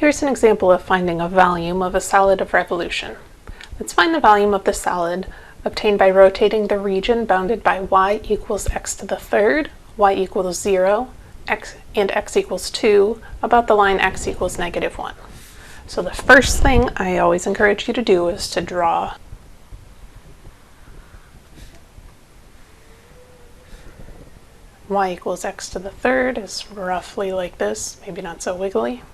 Here's an example of finding a volume of a solid of revolution. Let's find the volume of the solid obtained by rotating the region bounded by y equals x to the third, y equals 0, and x equals 2 about the line x equals -1. So the first thing I always encourage you to do is to draw y equals x to the third is roughly like this, maybe not so wiggly.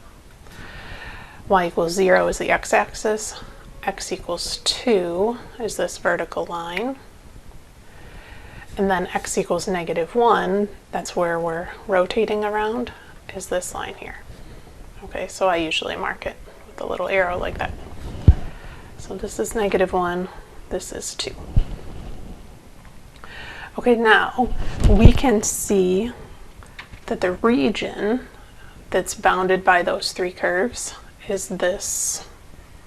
Y equals 0 is the x-axis, x equals 2 is this vertical line, and then x equals -1, that's where we're rotating around, is this line here. Okay, so I usually mark it with a little arrow like that. So this is -1, this is 2. Okay, now we can see that the region that's bounded by those three curves is this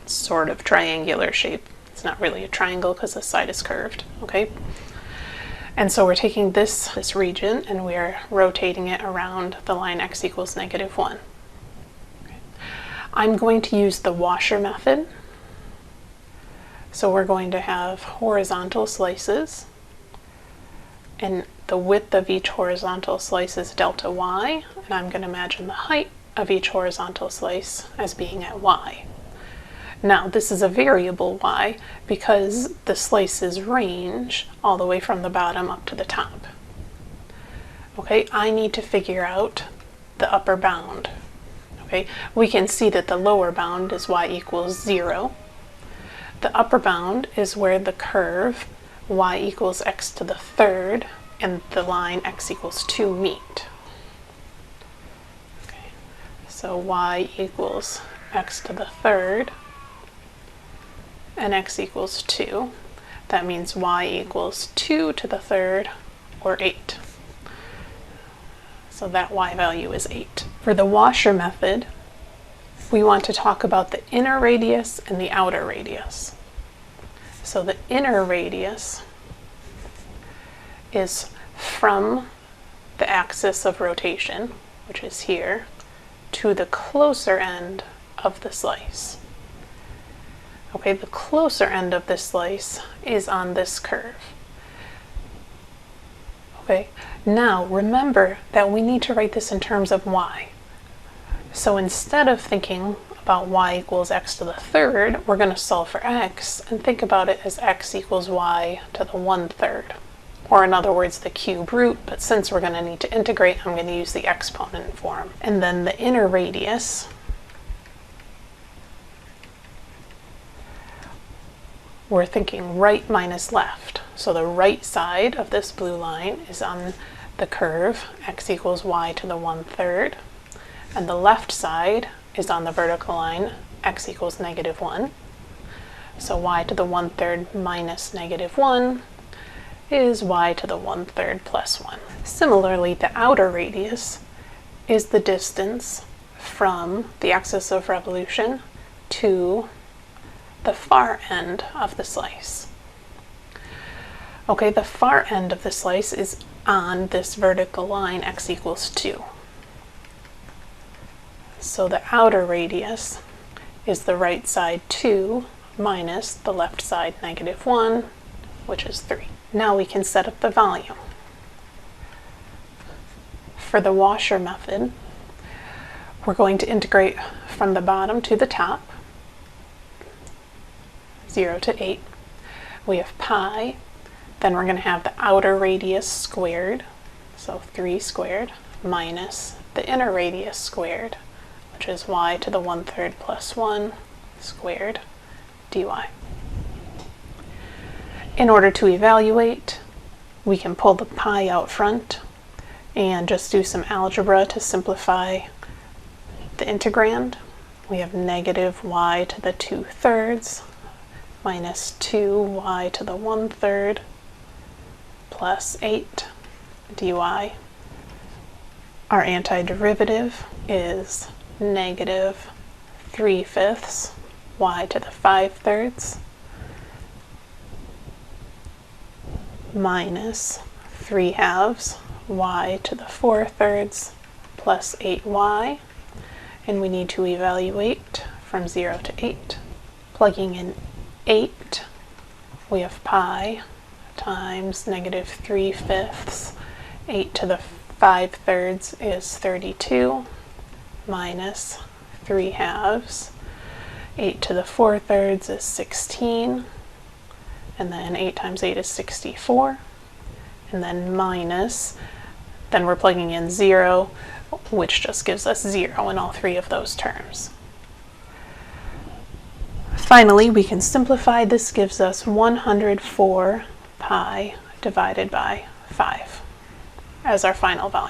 sort of triangular shape. It's not really a triangle because the side is curved, okay? And so we're taking this region and we're rotating it around the line x equals -1. Okay. I'm going to use the washer method. So we're going to have horizontal slices, and the width of each horizontal slice is delta y, and I'm going to imagine the height of each horizontal slice as being at y. Now this is a variable y because the slices range all the way from the bottom up to the top. Okay, I need to figure out the upper bound. Okay, we can see that the lower bound is y equals 0. The upper bound is where the curve y equals x to the third and the line x equals 2 meet. So y equals x to the third and x equals 2. That means y equals 2 to the third, or 8. So that y value is 8. For the washer method, we want to talk about the inner radius and the outer radius. So the inner radius is from the axis of rotation, which is here, to the closer end of the slice. Okay, the closer end of this slice is on this curve. Okay, now remember that we need to write this in terms of y. So instead of thinking about y equals x to the third, we're going to solve for x and think about it as x equals y to the 1/3. Or in other words, the cube root, but since we're going to need to integrate, I'm going to use the exponent form. And then the inner radius we're thinking right minus left. So the right side of this blue line is on the curve x equals y to the 1/3, and the left side is on the vertical line x equals -1. So y to the 1/3 minus -1 is y to the 1/3 plus 1. Similarly, the outer radius is the distance from the axis of revolution to the far end of the slice. Okay, the far end of the slice is on this vertical line x equals 2. So the outer radius is the right side 2 minus the left side -1, which is 3. Now we can set up the volume. For the washer method, we're going to integrate from the bottom to the top, 0 to 8. We have pi, then we're going to have the outer radius squared, so 3 squared, minus the inner radius squared, which is y to the 1/3 plus 1 squared dy. In order to evaluate, we can pull the pi out front and just do some algebra to simplify the integrand. We have -y to the 2/3 minus 2y to the 1/3 plus 8 dy. Our antiderivative is -3/5 y to the 5/3 minus 3/2 y to the 4/3 plus 8y, and we need to evaluate from 0 to 8. Plugging in 8, we have pi times -3/5. 8 to the 5/3 is 32, minus 3/2. 8 to the 4/3 is 16, and then 8 times 8 is 64, and then minus, then we're plugging in 0, which just gives us 0 in all three of those terms. Finally, we can simplify. This gives us 104 pi divided by 5 as our final value.